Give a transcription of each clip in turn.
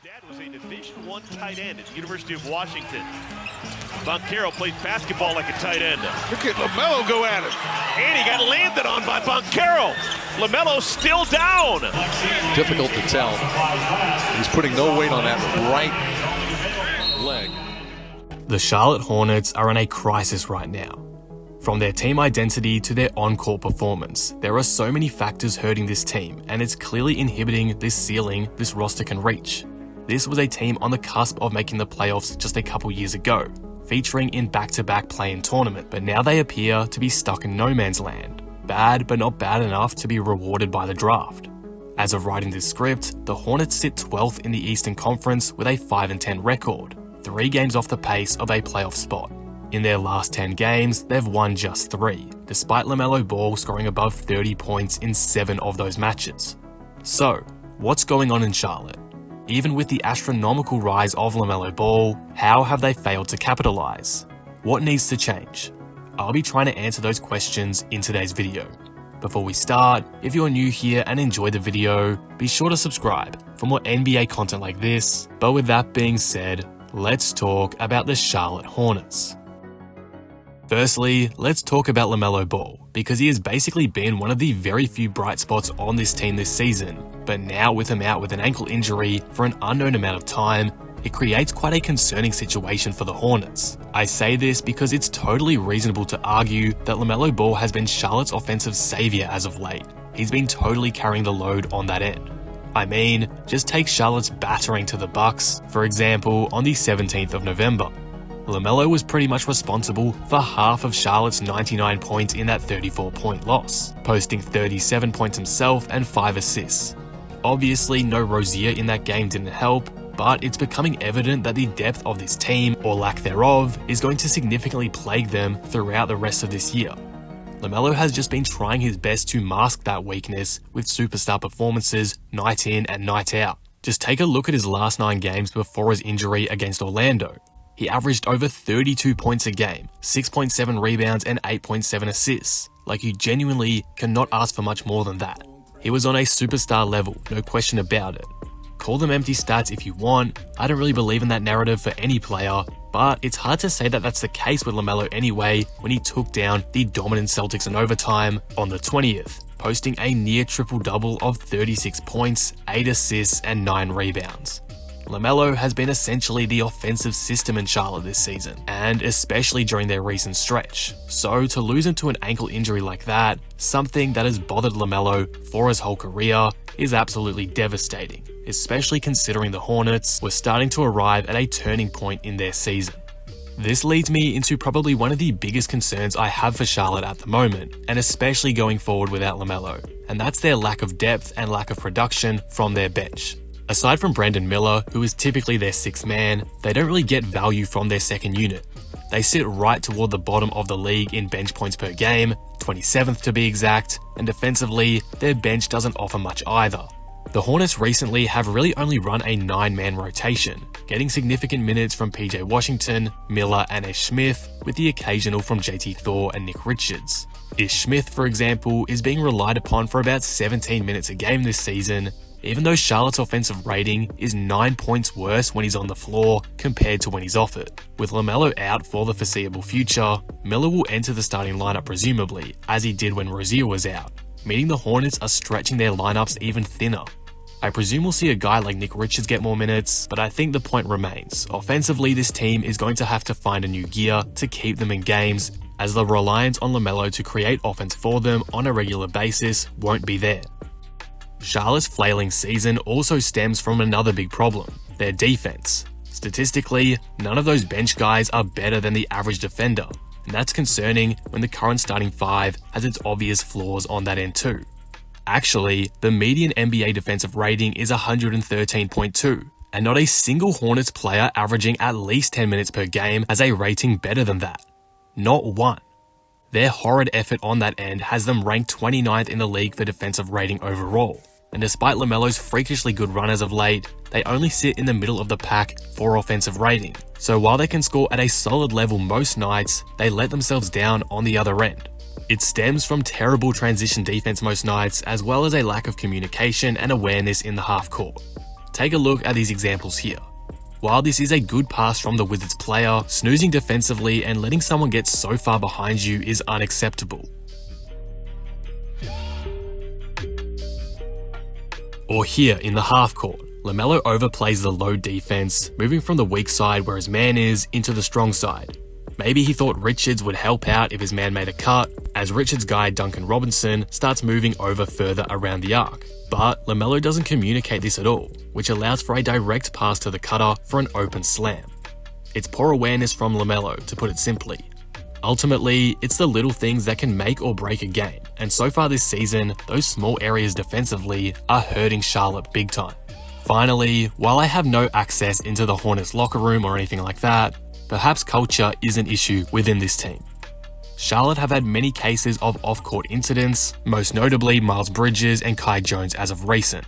Dad was a Division I tight end at the University of Washington. Boncaro plays basketball like a tight end. Look at Lamelo go at it. And he got landed on by Boncaro. Lamelo still down. Difficult to tell. He's putting no weight on that right leg. The Charlotte Hornets are in a crisis right now. From their team identity to their on-court performance, there are so many factors hurting this team, and it's clearly inhibiting this ceiling this roster can reach. This was a team on the cusp of making the playoffs just a couple years ago, featuring in back-to-back play-in tournament, but now they appear to be stuck in no man's land. Bad, but not bad enough to be rewarded by the draft. As of writing this script, the Hornets sit 12th in the Eastern Conference with a 5-10 record, 3 games off the pace of a playoff spot. In their last 10 games, they've won just 3, despite Lamelo Ball scoring above 30 points in 7 of those matches. So, what's going on in Charlotte? Even with the astronomical rise of Lamelo Ball, how have they failed to capitalize? What needs to change? I'll be trying to answer those questions in today's video. Before we start, if you're new here and enjoy the video, be sure to subscribe for more NBA content like this. But with that being said, let's talk about the Charlotte Hornets. Firstly, let's talk about Lamelo Ball, because he has basically been one of the very few bright spots on this team this season, but now with him out with an ankle injury for an unknown amount of time, it creates quite a concerning situation for the Hornets. I say this because it's totally reasonable to argue that Lamelo Ball has been Charlotte's offensive savior as of late. He's been totally carrying the load on that end. I mean, just take Charlotte's battering to the Bucks, for example, on the 17th of November. Lamelo was pretty much responsible for half of Charlotte's 99 points in that 34-point loss, posting 37 points himself and 5 assists. Obviously, no Rozier in that game didn't help, but it's becoming evident that the depth of this team, or lack thereof, is going to significantly plague them throughout the rest of this year. Lamelo has just been trying his best to mask that weakness with superstar performances night in and night out. Just take a look at his last 9 games before his injury against Orlando. He averaged over 32 points a game, 6.7 rebounds and 8.7 assists. Like, you genuinely cannot ask for much more than that. He was on a superstar level, no question about it. Call them empty stats if you want. I don't really believe in that narrative for any player, but it's hard to say that that's the case with Lamelo anyway when he took down the dominant Celtics in overtime on the 20th, posting a near triple-double of 36 points, 8 assists and 9 rebounds. Lamelo has been essentially the offensive system in Charlotte this season, and especially during their recent stretch. So to lose him to an ankle injury like that, something that has bothered Lamelo for his whole career, is absolutely devastating, especially considering the Hornets were starting to arrive at a turning point in their season. This leads me into probably one of the biggest concerns I have for Charlotte at the moment, and especially going forward without Lamelo, and that's their lack of depth and lack of production from their bench. Aside from Brandon Miller, who is typically their 6th man, they don't really get value from their second unit. They sit right toward the bottom of the league in bench points per game, 27th to be exact, and defensively, their bench doesn't offer much either. The Hornets recently have really only run a 9-man rotation, getting significant minutes from PJ Washington, Miller and Ish Smith, with the occasional from JT Thor and Nick Richards. Ish Smith, for example, is being relied upon for about 17 minutes a game this season, even though Charlotte's offensive rating is 9 points worse when he's on the floor compared to when he's off it. With Lamelo out for the foreseeable future, Miller will enter the starting lineup presumably, as he did when Rozier was out, meaning the Hornets are stretching their lineups even thinner. I presume we'll see a guy like Nick Richards get more minutes, but I think the point remains. Offensively, this team is going to have to find a new gear to keep them in games, as the reliance on Lamelo to create offense for them on a regular basis won't be there. Charlotte's flailing season also stems from another big problem, their defense. Statistically, none of those bench guys are better than the average defender, and that's concerning when the current starting 5 has its obvious flaws on that end too. Actually, the median NBA defensive rating is 113.2, and not a single Hornets player averaging at least 10 minutes per game has a rating better than that. Not one. Their horrid effort on that end has them ranked 29th in the league for defensive rating overall. And despite Lamelo's freakishly good run as of late, they only sit in the middle of the pack for offensive rating. So while they can score at a solid level most nights, they let themselves down on the other end. It stems from terrible transition defense most nights, as well as a lack of communication and awareness in the half court. Take a look at these examples here. While this is a good pass from the Wizards player, snoozing defensively and letting someone get so far behind you is unacceptable. Or here in the half court, Lamelo overplays the low defense, moving from the weak side where his man is into the strong side. Maybe he thought Richards would help out if his man made a cut, as Richards' guy Duncan Robinson starts moving over further around the arc. But Lamelo doesn't communicate this at all, which allows for a direct pass to the cutter for an open slam. It's poor awareness from Lamelo, to put it simply. Ultimately, it's the little things that can make or break a game, and so far this season, those small areas defensively are hurting Charlotte big time. Finally, while I have no access into the Hornets locker room or anything like that, perhaps culture is an issue within this team. Charlotte have had many cases of off-court incidents, most notably Miles Bridges and Kai Jones as of recent.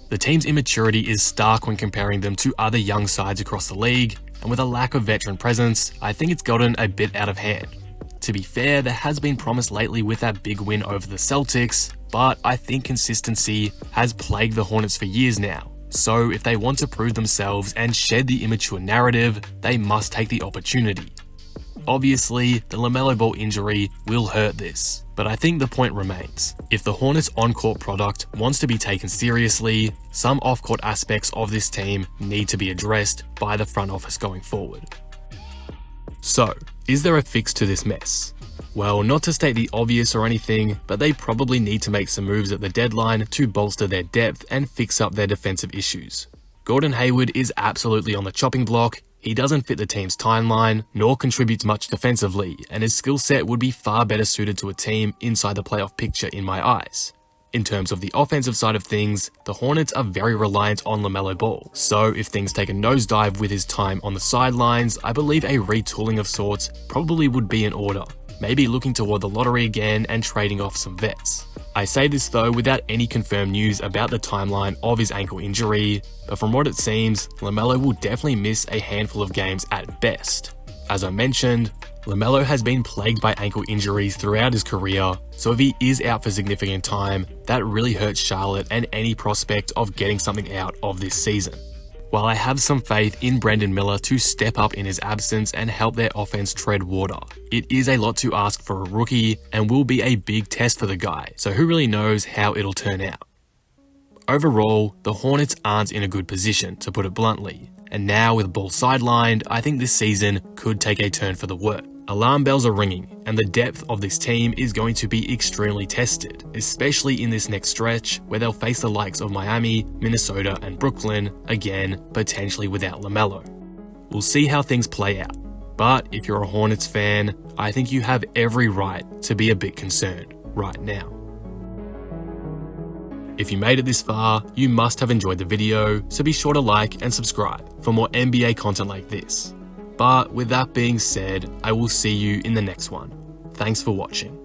The team's immaturity is stark when comparing them to other young sides across the league, and with a lack of veteran presence, I think it's gotten a bit out of hand. To be fair, there has been promise lately with that big win over the Celtics, but I think consistency has plagued the Hornets for years now. So if they want to prove themselves and shed the immature narrative, they must take the opportunity. Obviously, the Lamelo Ball injury will hurt this, but I think the point remains. If the Hornets on-court product wants to be taken seriously, some off-court aspects of this team need to be addressed by the front office going forward. So, is there a fix to this mess? Well, not to state the obvious or anything, but they probably need to make some moves at the deadline to bolster their depth and fix up their defensive issues. Gordon Hayward is absolutely on the chopping block. He doesn't fit the team's timeline, nor contributes much defensively, and his skill set would be far better suited to a team inside the playoff picture in my eyes. In terms of the offensive side of things, the Hornets are very reliant on Lamelo Ball, so if things take a nosedive with his time on the sidelines, I believe a retooling of sorts probably would be in order. Maybe looking toward the lottery again and trading off some vets. I say this though without any confirmed news about the timeline of his ankle injury, but from what it seems, Lamelo will definitely miss a handful of games at best. As I mentioned, Lamelo has been plagued by ankle injuries throughout his career, so if he is out for significant time, that really hurts Charlotte and any prospect of getting something out of this season. While I have some faith in Brandon Miller to step up in his absence and help their offense tread water, it is a lot to ask for a rookie and will be a big test for the guy, so who really knows how it'll turn out. Overall, the Hornets aren't in a good position, to put it bluntly, and now with Ball sidelined, I think this season could take a turn for the worse. Alarm bells are ringing, and the depth of this team is going to be extremely tested, especially in this next stretch where they'll face the likes of Miami, Minnesota, and Brooklyn, again, potentially without Lamelo. We'll see how things play out, but if you're a Hornets fan, I think you have every right to be a bit concerned right now. If you made it this far, you must have enjoyed the video, so be sure to like and subscribe for more NBA content like this. But with that being said, I will see you in the next one. Thanks for watching.